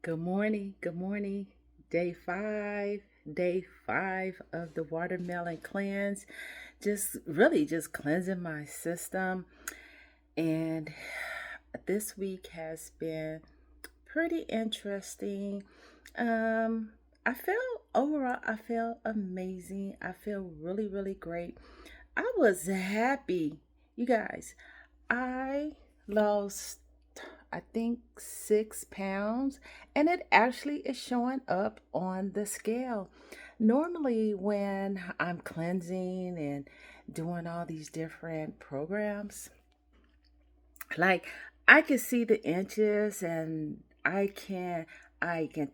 Good morning. Good morning. Day five. Day five of the watermelon cleanse. Just really just cleansing my system. And this week has been pretty interesting. Um, I feel overall, I feel amazing. I feel really, really great. I was happy. You guys, I lost, I think, 6 pounds, and it actually is showing up on the scale. Normally, when I'm cleansing and doing all these different programs, like I can see the inches and I can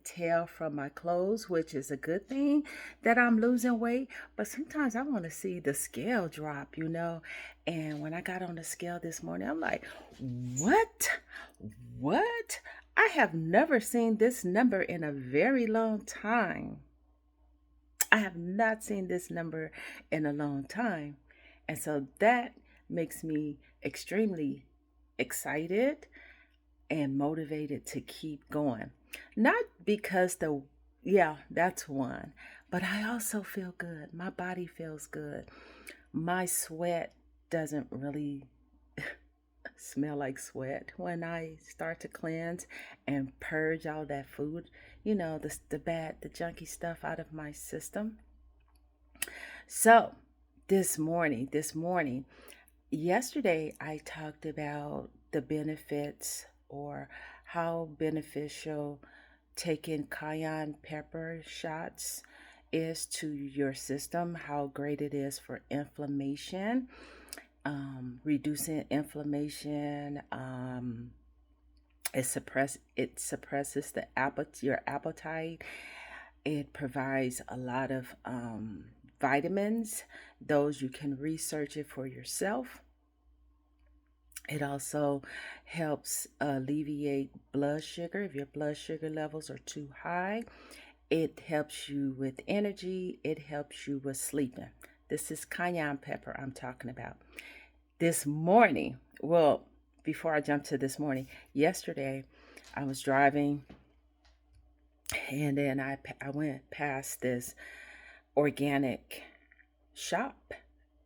tell from my clothes, which is a good thing that I'm losing weight. But sometimes I want to see the scale drop. And when I got on the scale this morning, I'm like, what? What? I have never seen this number in a very long time. I have not seen this number in a long time. And so that makes me extremely excited and motivated to keep going. Not because yeah, that's one, but I also feel good. My body feels good. My sweat doesn't really smell like sweat when I start to cleanse and purge all that food, the bad, the junky stuff out of my system. So, this morning, yesterday I talked about the benefits or how beneficial taking cayenne pepper shots is to your system, how great it is for inflammation, reducing inflammation. It suppresses your appetite. It provides a lot of vitamins. Those you can research it for yourself. It also helps alleviate blood sugar if your blood sugar levels are too high. It helps you with energy. It helps you with sleeping. This is cayenne pepper I'm talking about. This morning, well, before I jump to this morning, yesterday I was driving and then I went past this organic shop.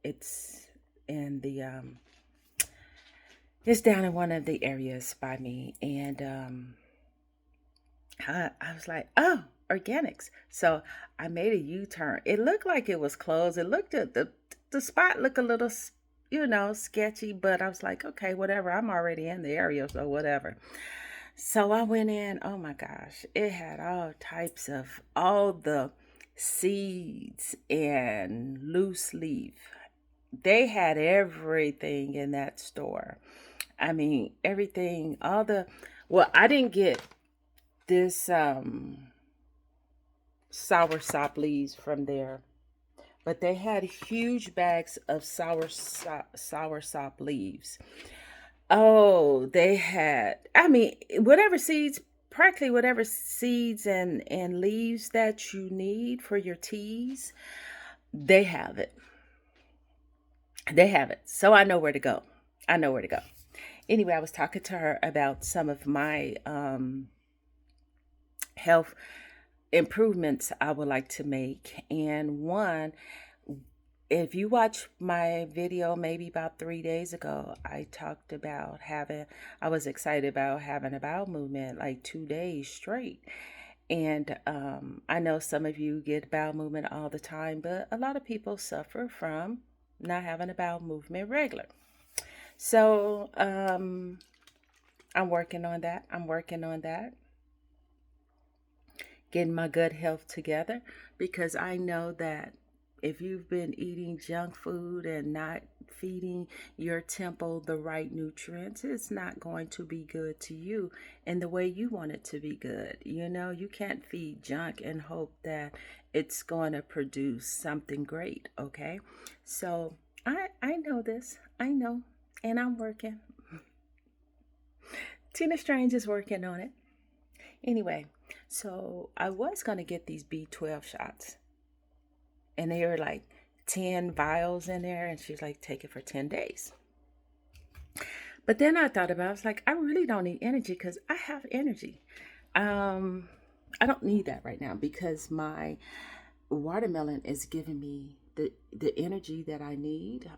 It's in the it's down in one of the areas by me, and I was like, oh, organics. So I made a U-turn. It looked like it was closed. It looked at the spot looked a little, sketchy, but I was like, okay, whatever. I'm already in the area, so whatever. So I went in. Oh my gosh, it had all types of all the seeds and loose leaf. They had everything in that store. I mean, everything, all the, well, I didn't get this sour sop leaves from there, but they had huge bags of sour sop leaves. Oh, they had, I mean, whatever seeds, practically whatever seeds and leaves that you need for your teas, they have it. They have it. So I know where to go. I know where to go. Anyway, I was talking to her about some of my health improvements I would like to make. And one, if you watch my video maybe about 3 days ago, I talked about I was excited about having a bowel movement like 2 days straight. And I know some of you get bowel movement all the time, but a lot of people suffer from not having a bowel movement regular. So I'm working on that. I'm working on that, getting my gut health together because I know that if you've been eating junk food and not feeding your temple the right nutrients, it's not going to be good to you in the way you want it to be good. You can't feed junk and hope that it's going to produce something great, okay? So I know this. I know, and I'm working. Tina Strange is working on it. Anyway, so I was going to get these B12 shots, and they were like 10 vials in there, and she's like, take it for 10 days. But then I thought about it, I was like, I really don't need energy because I have energy. Um, I don't need that right now because my watermelon is giving me the energy that I need.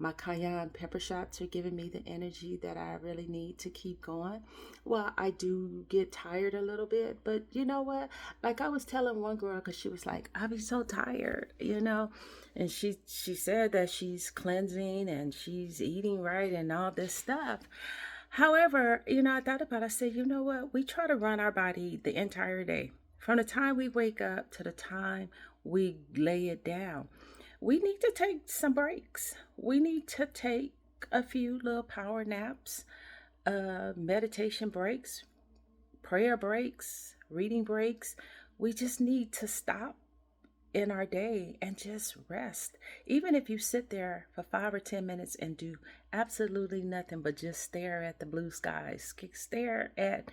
My cayenne pepper shots are giving me the energy that I really need to keep going. Well, I do get tired a little bit, but you know what? Like I was telling one girl, because she was like, "I be so tired," and she said that she's cleansing and she's eating right and all this stuff. However, I thought about it. I said, you know what? We try to run our body the entire day. From the time we wake up to the time we lay it down. We need to take some breaks. We need to take a few little power naps, meditation breaks, prayer breaks, reading breaks. We just need to stop in our day and just rest. Even if you sit there for 5 or 10 minutes and do absolutely nothing but just stare at the blue skies, stare at,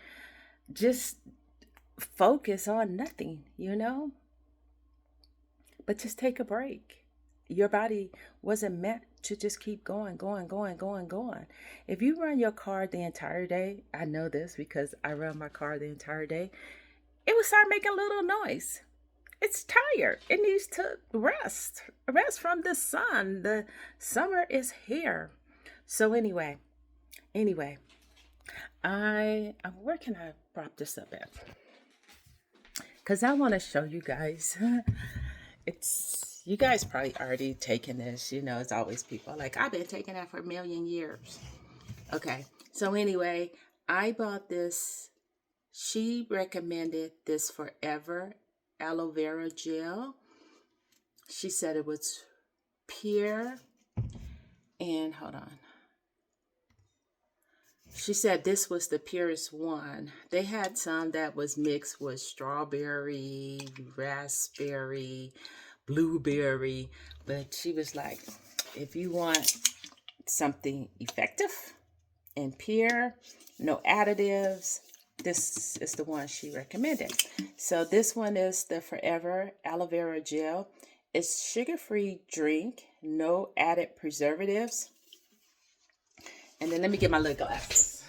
just focus on nothing. But just take a break. Your body wasn't meant to just keep going, going, going, going, going. If you run your car the entire day, I know this because I run my car the entire day, it will start making a little noise. It's tired. It needs to rest from the sun. The summer is here. So anyway, where can I prop this up at? Because I want to show you guys. It's you guys probably already taken this. It's always people like, I've been taking that for a million years. Okay. So anyway, I bought this. She recommended this Forever aloe vera gel. She said it was pure, and hold on. She said this was the purest one. They had some that was mixed with strawberry, raspberry, blueberry, but she was like, if you want something effective and pure, no additives, this is the one she recommended. So this one is the Forever aloe vera gel. It's sugar-free drink, no added preservatives. And then let me get my little glasses.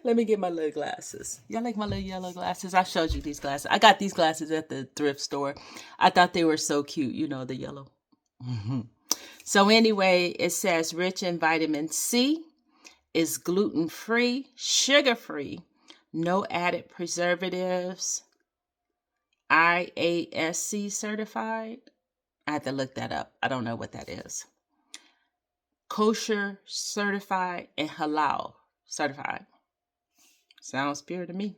Let me get my little glasses. Y'all like my little yellow glasses? I showed you these glasses. I got these glasses at the thrift store. I thought they were so cute, the yellow. So anyway, it says rich in vitamin C, is gluten-free, sugar-free, no added preservatives, IASC certified. I have to look that up. I don't know what that is. Kosher certified and halal certified. Sounds pure to me.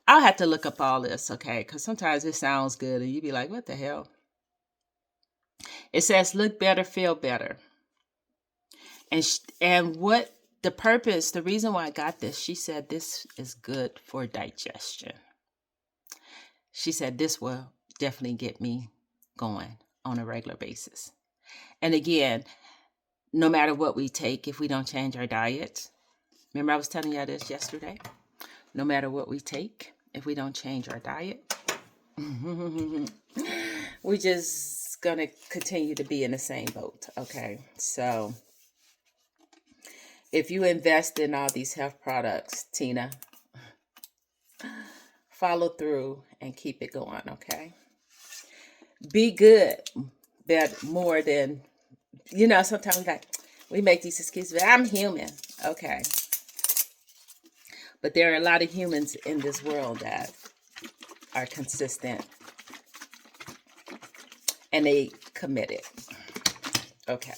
I'll have to look up all this, okay? Because sometimes it sounds good and you be like, what the hell? It says look better, feel better. And what the purpose, the reason why I got this, she said this is good for digestion. She said this will definitely get me going on a regular basis. And again, no matter what we take, if we don't change our diet, remember I was telling you this yesterday? No matter what we take, if we don't change our diet, we're just going to continue to be in the same boat, okay? So if you invest in all these health products, Tina, follow through and keep it going, okay? Be good, but more than, sometimes we make these excuses, but I'm human, okay? But there are a lot of humans in this world that are consistent and they committed. Okay.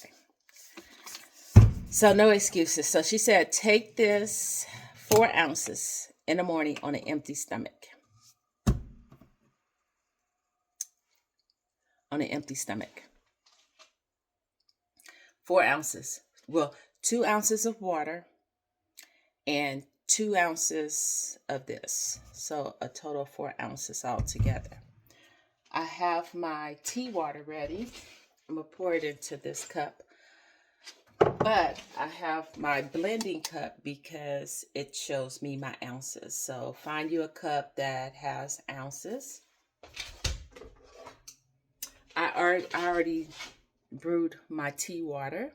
So no excuses. So she said, take this 4 ounces in the morning on an empty stomach. On an empty stomach. 4 ounces. Well, 2 ounces of water and 2 ounces of this. So a total of 4 ounces altogether. I have my tea water ready. I'm going to pour it into this cup. But I have my blending cup because it shows me my ounces. So find you a cup that has ounces. I already brewed my tea water.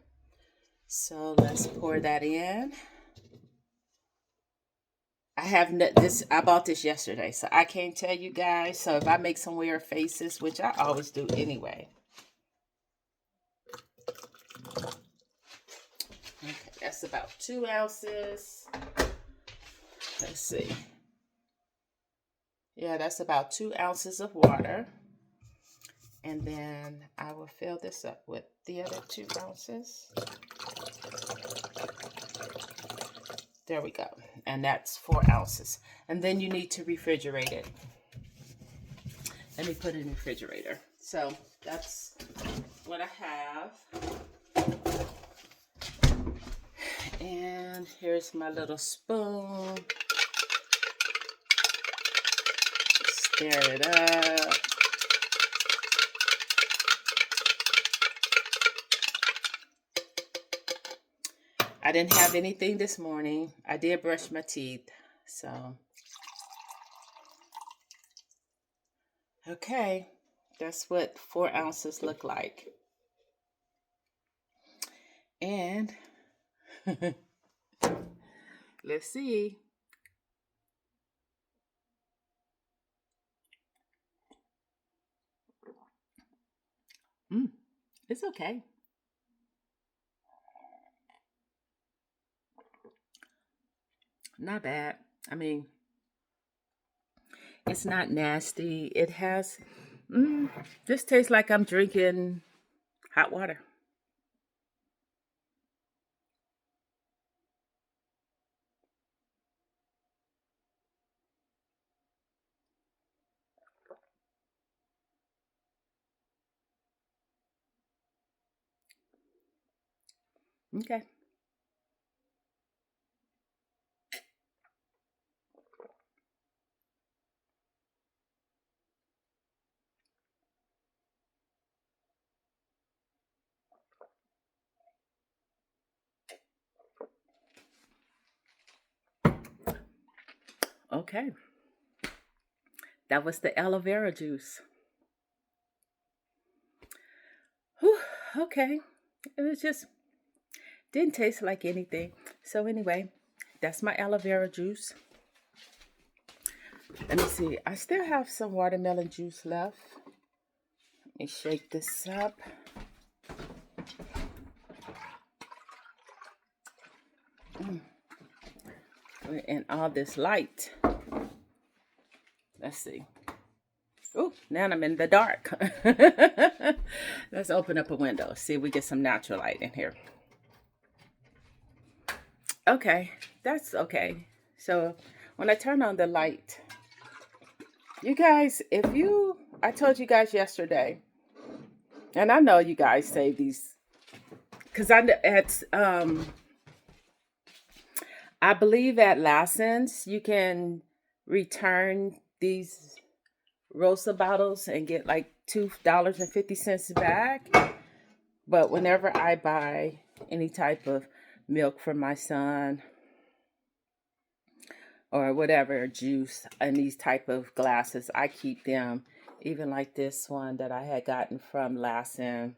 So let's pour that in. I have this. I bought this yesterday, so I can't tell you guys. So if I make some weird faces, which I always do anyway. Okay, that's about 2 ounces. Let's see. Yeah, that's about 2 ounces of water. And then I will fill this up with the other 2 ounces. There we go. And that's 4 ounces. And then you need to refrigerate it. Let me put it in the refrigerator. So that's what I have. And here's my little spoon. Stir it up. I didn't have anything this morning. I did brush my teeth. So, okay. That's what 4 ounces look like. And let's see. It's okay. Not bad. I mean, it's not nasty. It has, this tastes like I'm drinking hot water. Okay. Okay. That was the aloe vera juice. Whew, okay. It was just, didn't taste like anything. So anyway, that's my aloe vera juice. Let me see. I still have some watermelon juice left. Let me shake this up. And all this light. Let's see. Oh, now I'm in the dark. Let's open up a window. See if we get some natural light in here. Okay, that's okay. So when I turn on the light, you guys, I told you guys yesterday, and I know you guys say these, because I believe at Lassen's you can return these Rosa bottles and get like $2.50 back. But whenever I buy any type of milk for my son or whatever juice in these type of glasses, I keep them. Even like this one that I had gotten from Lassen,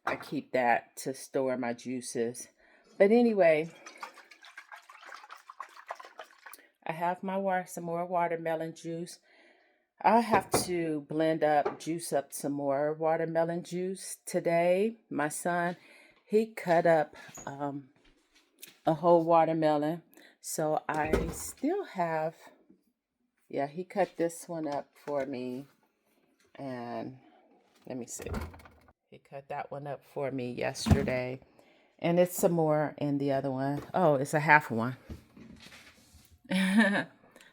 I keep that to store my juices. But anyway, I have some more watermelon juice. I'll have to juice up some more watermelon juice today. My son, he cut up a whole watermelon. So I still have, yeah, he cut this one up for me. And let me see. He cut that one up for me yesterday. And it's some more in the other one. Oh, it's a half one.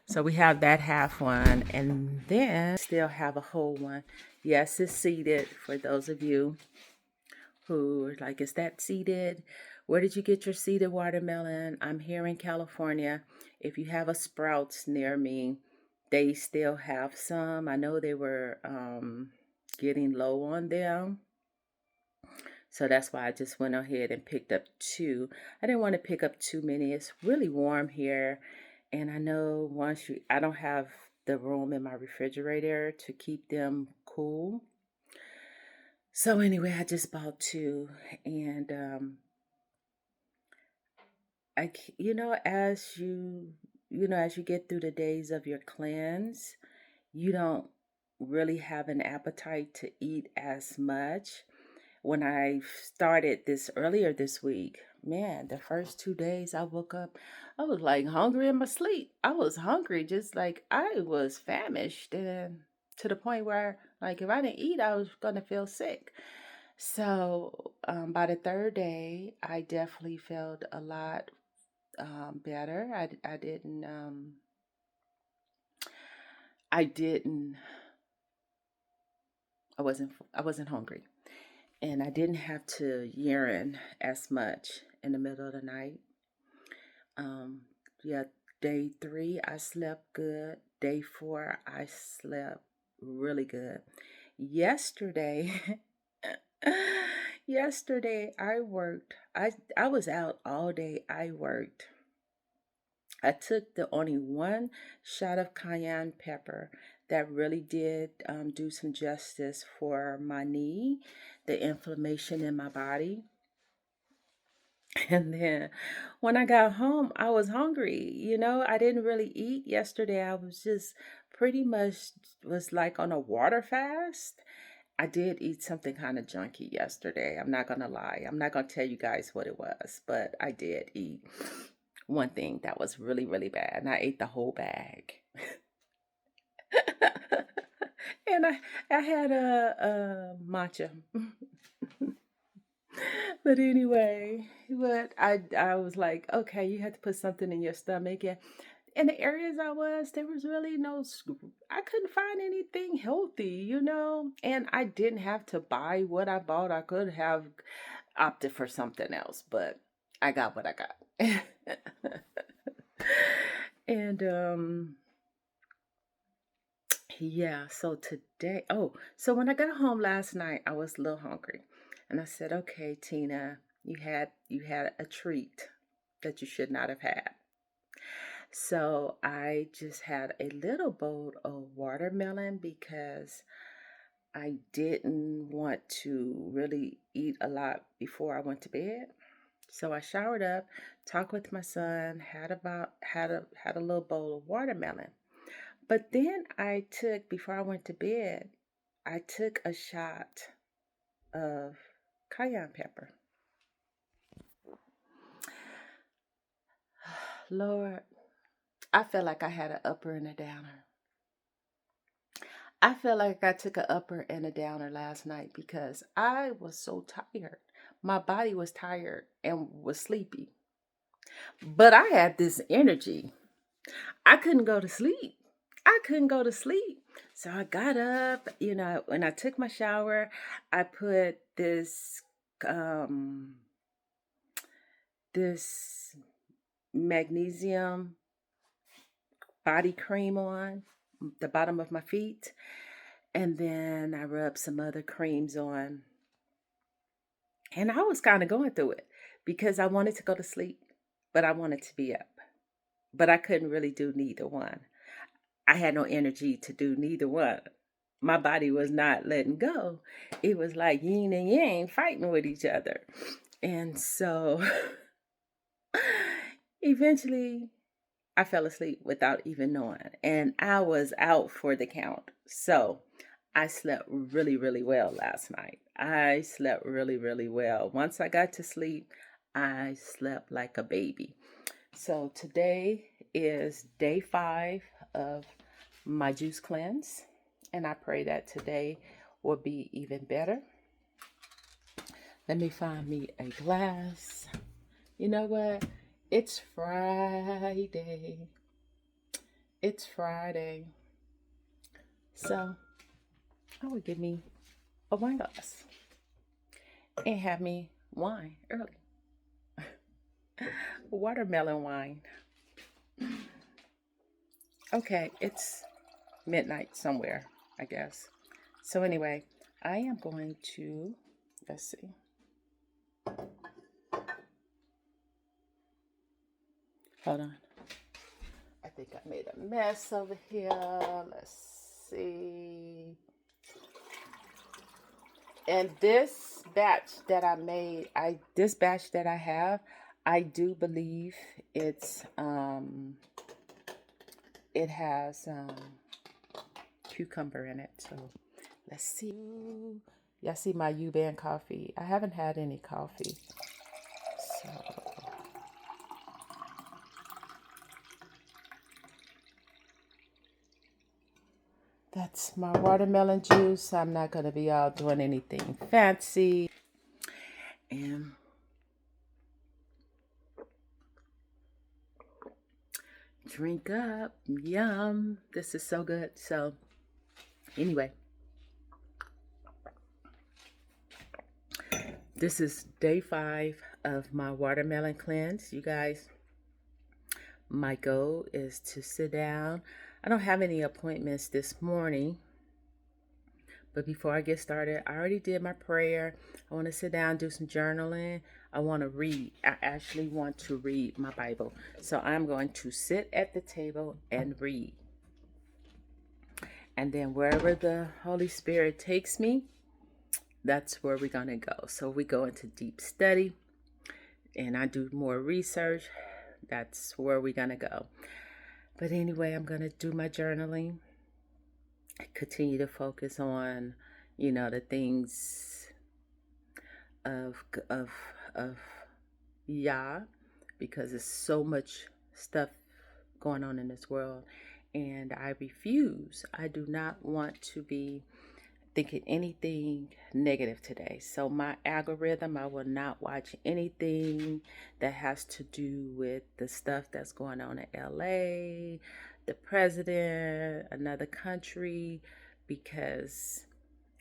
So we have that half one, and then still have a whole one. Yes, it's seeded for those of you who are like, is that seeded? Where did you get your seeded watermelon? I'm here in California. If you have a Sprouts near me, they still have some. I know they were getting low on them. So that's why I just went ahead and picked up two. I didn't want to pick up too many. It's really warm here. And I know I don't have the room in my refrigerator to keep them cool. So anyway, I just bought two. And as as you get through the days of your cleanse, you don't really have an appetite to eat as much. When I started this earlier this week, man, the first 2 days I woke up, I was like hungry in my sleep. I was hungry, just like I was famished, and to the point where, like, if I didn't eat, I was gonna feel sick. So by the third day, I definitely felt a lot better. I didn't, I wasn't hungry, and I didn't have to urine as much in the middle of the night. Um, yeah, day three, I slept good. Day four, I slept really good. Yesterday, yesterday I worked. I was out all day. I worked. I took the only one shot of cayenne pepper that really did do some justice for my knee, the inflammation in my body. And then when I got home, I was hungry. I didn't really eat yesterday. I was just pretty much was like on a water fast. I did eat something kind of junky yesterday. I'm not gonna lie. I'm not gonna tell you guys what it was, but I did eat one thing that was really, really bad, and I ate the whole bag. And I had a matcha. But anyway, I was like, okay, you had to put something in your stomach, and in the areas I was, there was really I couldn't find anything healthy. And I didn't have to buy what I bought. I could have opted for something else, but I got what I got. And yeah, so today, so when I got home last night, I was a little hungry. And I said, "Okay, Tina, you had a treat that you should not have had." So I just had a little bowl of watermelon because I didn't want to really eat a lot before I went to bed. So I showered up, talked with my son, had a little bowl of watermelon. But then before I went to bed, I took a shot of cayenne pepper. Lord, I felt like I had an upper and a downer. I felt like I took an upper and a downer last night because I was so tired. My body was tired and was sleepy. But I had this energy. I couldn't go to sleep. I couldn't go to sleep. So I got up, when I took my shower, I put um this magnesium body cream on the bottom of my feet, and then I rubbed some other creams on. And I was kind of going through it because I wanted to go to sleep, but I wanted to be up. But I couldn't really do neither one. I had no energy to do neither one. My body was not letting go. It was like yin and yang fighting with each other. And so eventually I fell asleep without even knowing. And I was out for the count. So I slept really, really well last night. I slept really, really well. Once I got to sleep, I slept like a baby. So today is day 5 of my juice cleanse, and I pray that today will be even better. Let me find me a glass. You know what? It's Friday. It's Friday. So I would give me a wine glass and have me wine early. Watermelon wine. Okay, it's midnight somewhere, I guess. So anyway, I am going to, let's see. Hold on. I think I made a mess over here. Let's see. And this batch that I made, this batch that I have, I do believe it's it has cucumber in it. So let's see. Y'all see my U-Band coffee? I haven't had any coffee. So that's my watermelon juice. I'm not going to be out doing anything fancy. And drink up. Yum. This is so good. So anyway, this is day 5 of my watermelon cleanse. You guys, my goal is to sit down. I don't have any appointments this morning, but before I get started, I already did my prayer. I want to sit down, do some journaling. I want to read. I actually want to read my Bible. So I'm going to sit at the table and read. And then wherever the Holy Spirit takes me, that's where we're going to go. So we go into deep study and I do more research. That's where we're going to go. But anyway, I'm going to do my journaling. Continue to focus on, the things of Yah, because there's so much stuff going on in this world, and I do not want to be thinking anything negative today. So my algorithm, I will not watch anything that has to do with the stuff that's going on in LA, the president, another country, because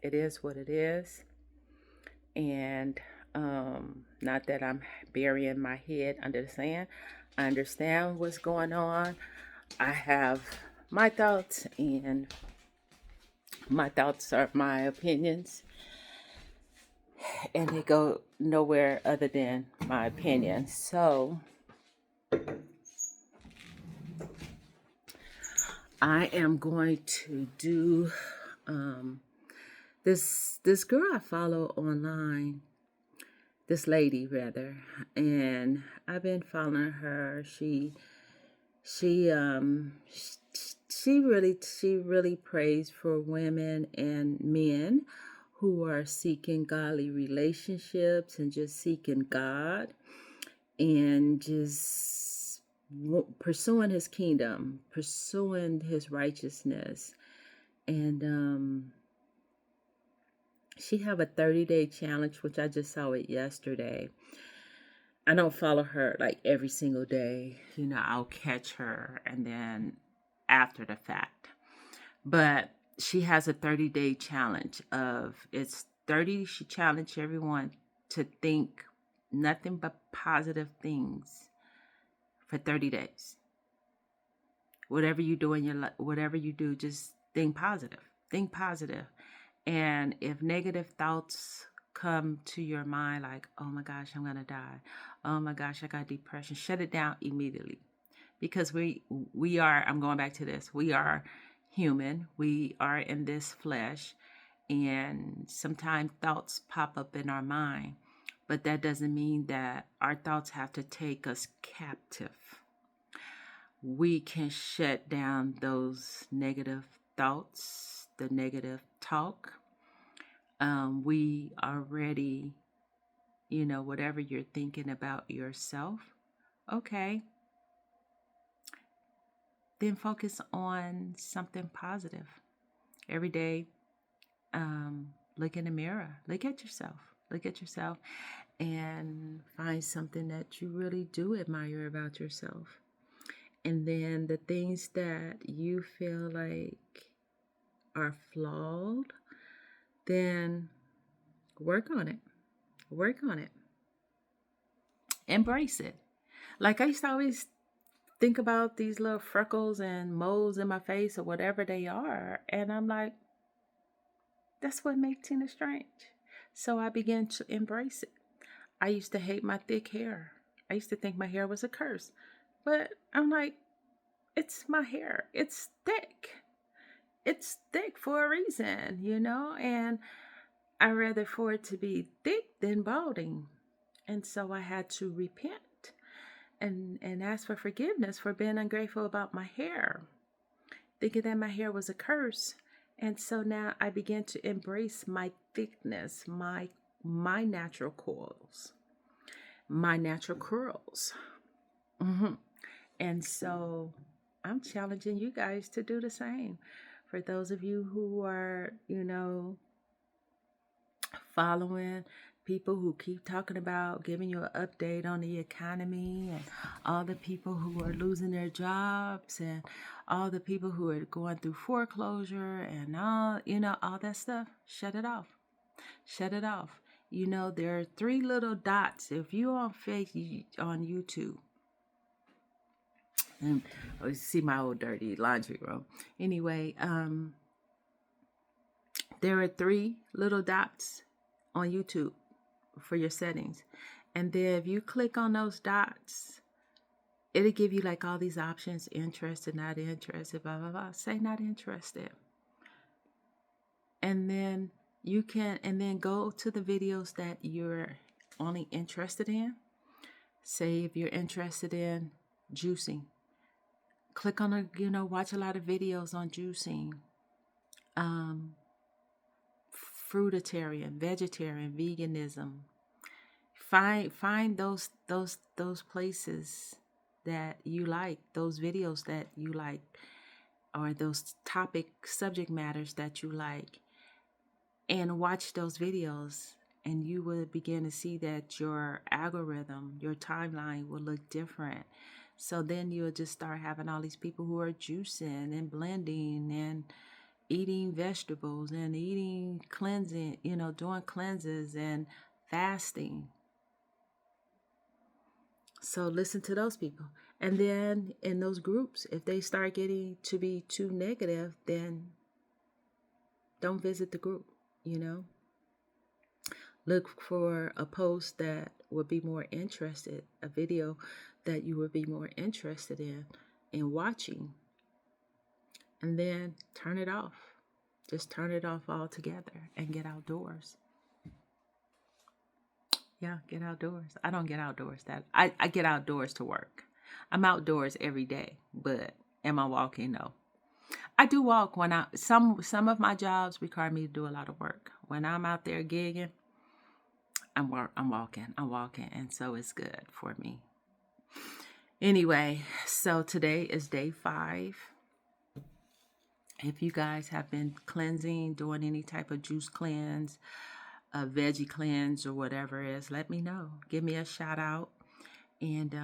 it is what it is. And not that I'm burying my head under the sand. I understand what's going on. I have my thoughts, and my thoughts are my opinions, and they go nowhere other than my opinion. So I am going to do this girl I follow online, this lady rather, and I've been following her. She really prays for women and men who are seeking godly relationships and just seeking God and just pursuing his kingdom, pursuing his righteousness. And she have a 30-day challenge, which I just saw it yesterday. I don't follow her like every single day. I'll catch her and then after the fact. But she has a 30-day challenge she challenged everyone to think nothing but positive things for 30 days. Whatever you do in your life, whatever you do, just think positive. Think positive. And if negative thoughts come to your mind like, oh my gosh, I'm going to die. Oh my gosh, I got depression. Shut it down immediately. Because we are, I'm going back to this, we are human. We are in this flesh. And sometimes thoughts pop up in our mind. But that doesn't mean that our thoughts have to take us captive. We can shut down those negative thoughts, the negative talk. We already, whatever you're thinking about yourself, okay, then focus on something positive. Every day, look in the mirror, look at yourself and find something that you really do admire about yourself. And then the things that you feel like are flawed, then work on it. Embrace it. Like I used to always think about these little freckles and moles in my face or whatever they are. And I'm like, that's what makes Tina strange. So I began to embrace it. I used to hate my thick hair. I used to think my hair was a curse. But I'm like, it's my hair. It's thick. It's thick for a reason, and I rather for it to be thick than balding. And so I had to repent and ask for forgiveness for being ungrateful about my hair. thinking that my hair was a curse. And so now I began to embrace my thickness, my natural coils, my natural curls. hmm And so I'm challenging you guys to do the same. For those of you who are, following people who keep talking about giving you an update on the economy and all the people who are losing their jobs and all the people who are going through foreclosure and all that stuff, shut it off. Shut it off. There are three little dots. If you're on YouTube, and see my old dirty laundry room. Anyway, there are three little dots on YouTube for your settings. And then if you click on those dots, it'll give you like all these options: interested, not interested, blah, blah, blah. Say not interested. And then go to the videos that you're only interested in. Say if you're interested in juicing, click on watch a lot of videos on juicing, fruitarian, vegetarian, veganism. Find those places that you like, those videos that you like, or those subject matters that you like, and watch those videos, and you will begin to see that your algorithm, your timeline will look different. So then you'll just start having all these people who are juicing and blending and eating vegetables and eating cleansing, doing cleanses and fasting. So listen to those people. And then in those groups, if they start getting to be too negative, then don't visit the group, Look for a post that would be more interested, a video that you would be more interested in watching. And then turn it off. Just turn it off altogether and get outdoors. Yeah, get outdoors. I don't get outdoors. I get outdoors to work. I'm outdoors every day, but am I walking? No. I do walk when some of my jobs require me to do a lot of work. When I'm out there gigging, I'm walking, and so it's good for me. Anyway, so today is day 5. If you guys have been cleansing, doing any type of juice cleanse, a veggie cleanse, or whatever it is, let me know. Give me a shout out and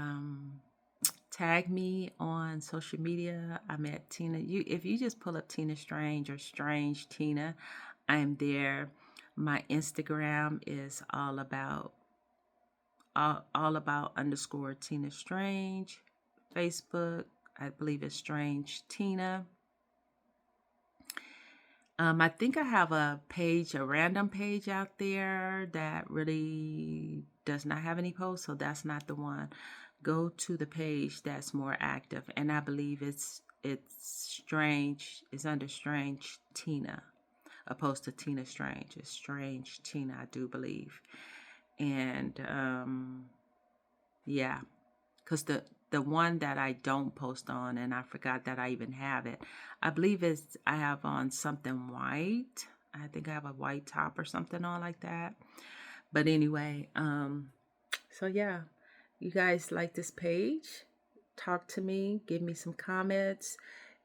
tag me on social media. I'm at Tina. If you just pull up Tina Strange or Strange Tina, I'm there. My Instagram is all about _ Tina Strange. Facebook, I believe it's Strange Tina. I think I have a random page out there that really does not have any posts, so that's not the one. Go to the page that's more active, and I believe it's Strange. It's under Strange Tina, opposed to Tina Strange. It's Strange Tina, I do believe. And yeah, because the one that I don't post on, and I forgot that I even have it, I believe I have on something white. I think I have a white top or something on like that. But anyway, so yeah, you guys like this page, talk to me, give me some comments,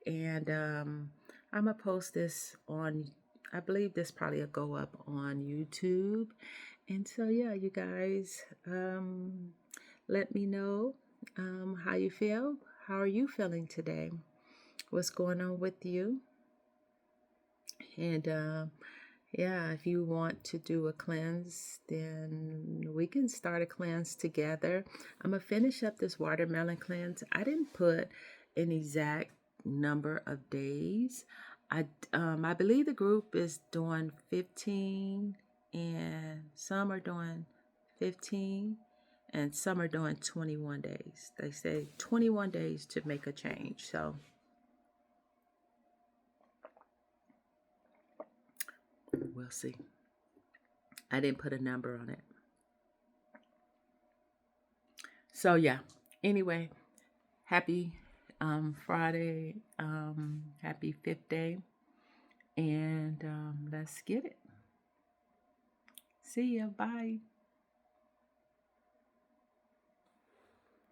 and I'm gonna post this on, I believe this probably will go up on YouTube. And so yeah, you guys, let me know how you feel. How are you feeling today? What's going on with you? And yeah, if you want to do a cleanse, then we can start a cleanse together. I'm going to finish up this watermelon cleanse. I didn't put an exact number of days. I believe the group is doing 15, and some are doing 15, and some are doing 21 days. They say 21 days to make a change. So we'll see. I didn't put a number on it. So yeah, anyway, happy Friday. Happy fifth day. And let's get it. See ya. Bye.